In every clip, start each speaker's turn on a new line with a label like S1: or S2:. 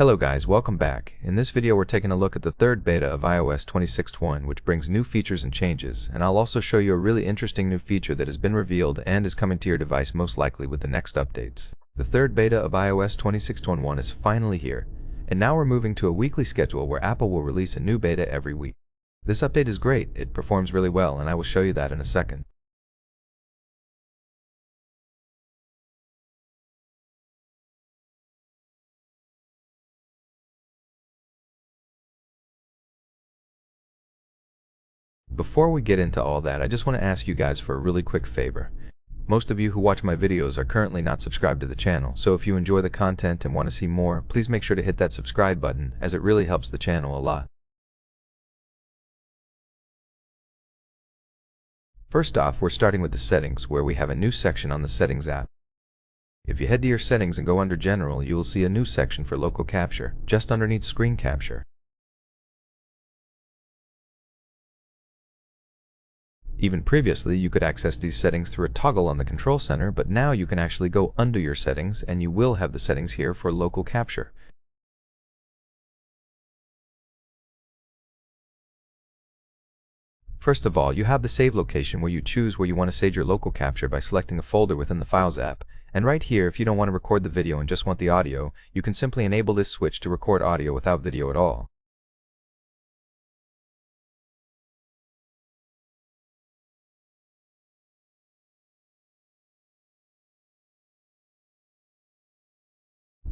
S1: Hello guys, welcome back. In this video we're taking a look at the third beta of iOS 26.1, which brings new features and changes, and I'll also show you a really interesting new feature that has been revealed and is coming to your device most likely with the next updates. The third beta of iOS 26.1 is finally here, and now we're moving to a weekly schedule where Apple will release a new beta every week. This update is great, it performs really well, and I will show you that in a second. Before we get into all that, I just want to ask you guys for a really quick favor. Most of you who watch my videos are currently not subscribed to the channel, so if you enjoy the content and want to see more, please make sure to hit that subscribe button, as it really helps the channel a lot. First off, we're starting with the settings, where we have a new section on the Settings app. If you head to your settings and go under General, you will see a new section for local capture, just underneath Screen Capture. Even previously, you could access these settings through a toggle on the control center, but now you can actually go under your settings and you will have the settings here for local capture. First of all, you have the save location where you choose where you want to save your local capture by selecting a folder within the Files app. And right here, if you don't want to record the video and just want the audio, you can simply enable this switch to record audio without video at all.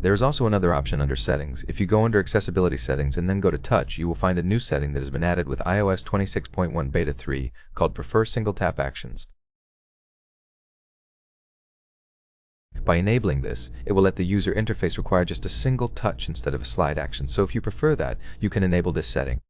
S1: There is also another option under Settings. If you go under Accessibility Settings and then go to Touch, you will find a new setting that has been added with iOS 26.1 Beta 3 called Prefer Single Tap Actions. By enabling this, it will let the user interface require just a single touch instead of a slide action, so if you prefer that, you can enable this setting.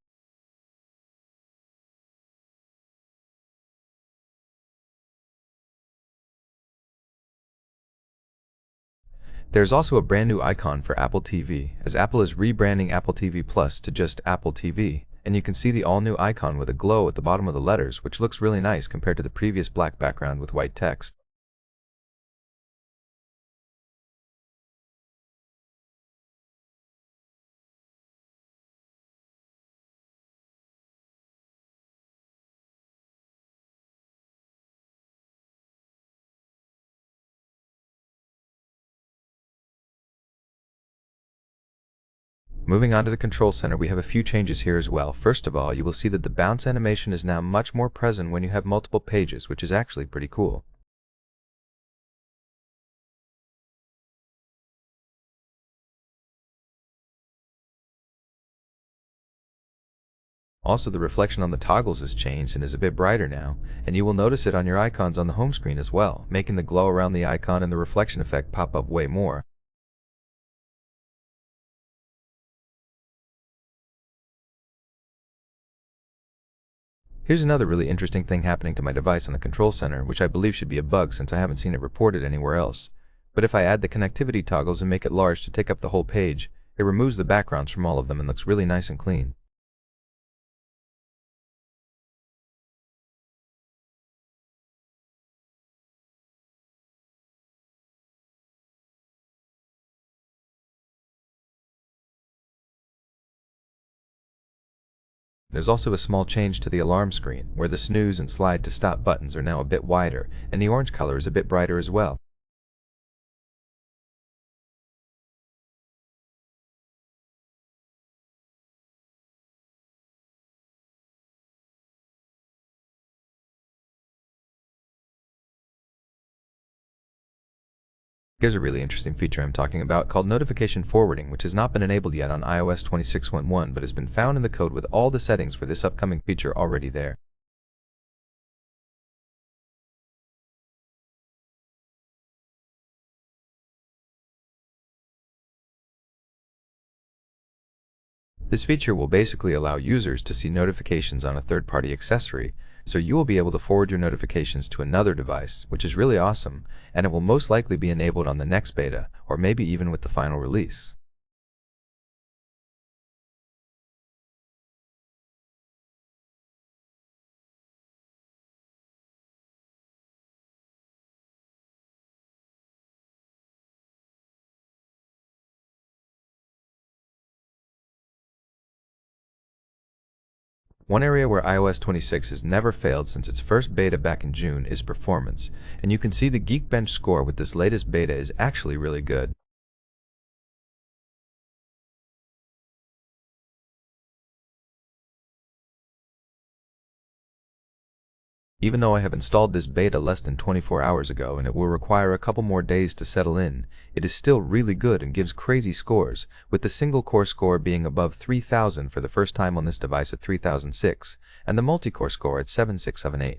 S1: There's also a brand new icon for Apple TV, as Apple is rebranding Apple TV Plus to just Apple TV, and you can see the all-new icon with a glow at the bottom of the letters, which looks really nice compared to the previous black background with white text. Moving on to the control center, we have a few changes here as well. First of all, you will see that the bounce animation is now much more present when you have multiple pages, which is actually pretty cool. Also, the reflection on the toggles has changed and is a bit brighter now, and you will notice it on your icons on the home screen as well, making the glow around the icon and the reflection effect pop up way more. Here's another really interesting thing happening to my device on the control center, which I believe should be a bug since I haven't seen it reported anywhere else. But if I add the connectivity toggles and make it large to take up the whole page, it removes the backgrounds from all of them and looks really nice and clean. There's also a small change to the alarm screen, where the snooze and slide to stop buttons are now a bit wider, and the orange color is a bit brighter as well. Here's a really interesting feature I'm talking about called notification forwarding, which has not been enabled yet on iOS 26.1 but has been found in the code with all the settings for this upcoming feature already there. This feature will basically allow users to see notifications on a third-party accessory, so you will be able to forward your notifications to another device, which is really awesome, and it will most likely be enabled on the next beta, or maybe even with the final release. One area where iOS 26 has never failed since its first beta back in June is performance, and you can see the Geekbench score with this latest beta is actually really good. Even though I have installed this beta less than 24 hours ago and it will require a couple more days to settle in, it is still really good and gives crazy scores, with the single core score being above 3000 for the first time on this device at 3006, and the multi-core score at 7678.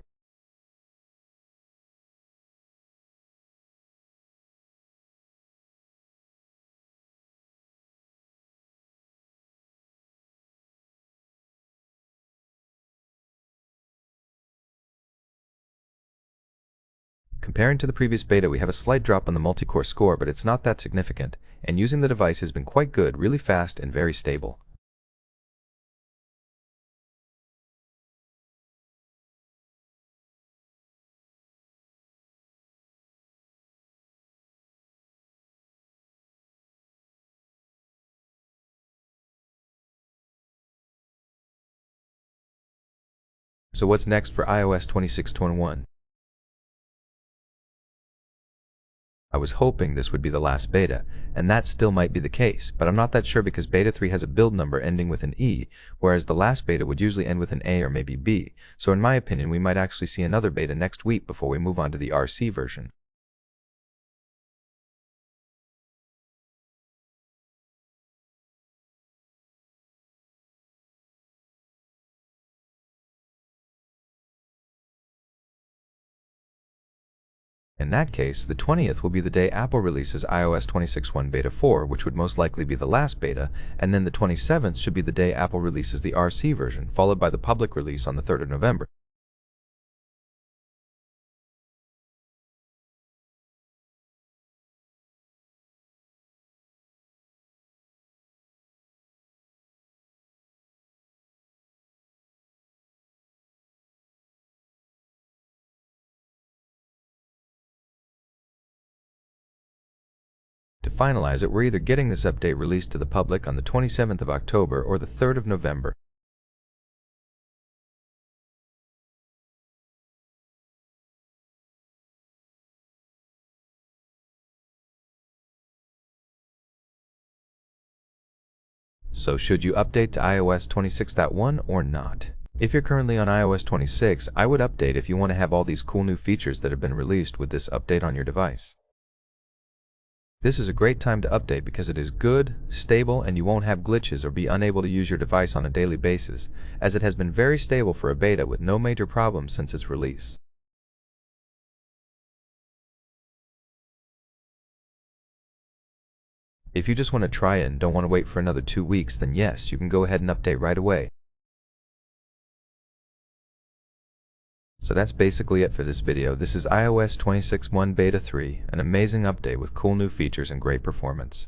S1: Comparing to the previous beta, we have a slight drop on the multi-core score, but it's not that significant, and using the device has been quite good, really fast and very stable. So what's next for iOS 26.21? I was hoping this would be the last beta, and that still might be the case, but I'm not that sure because beta 3 has a build number ending with an E, whereas the last beta would usually end with an A or maybe B, so in my opinion we might actually see another beta next week before we move on to the RC version. In that case, the 20th will be the day Apple releases iOS 26.1 Beta 4, which would most likely be the last beta, and then the 27th should be the day Apple releases the RC version, followed by the public release on the 3rd of November. To finalize it, we're either getting this update released to the public on the 27th of October or the 3rd of November. So should you update to iOS 26.1 or not? If you're currently on iOS 26, I would update if you want to have all these cool new features that have been released with this update on your device. This is a great time to update because it is good, stable, and you won't have glitches or be unable to use your device on a daily basis, as it has been very stable for a beta with no major problems since its release. If you just want to try it and don't want to wait for another 2 weeks, then yes, you can go ahead and update right away. So that's basically it for this video. This is iOS 26.1 Beta 3, an amazing update with cool new features and great performance.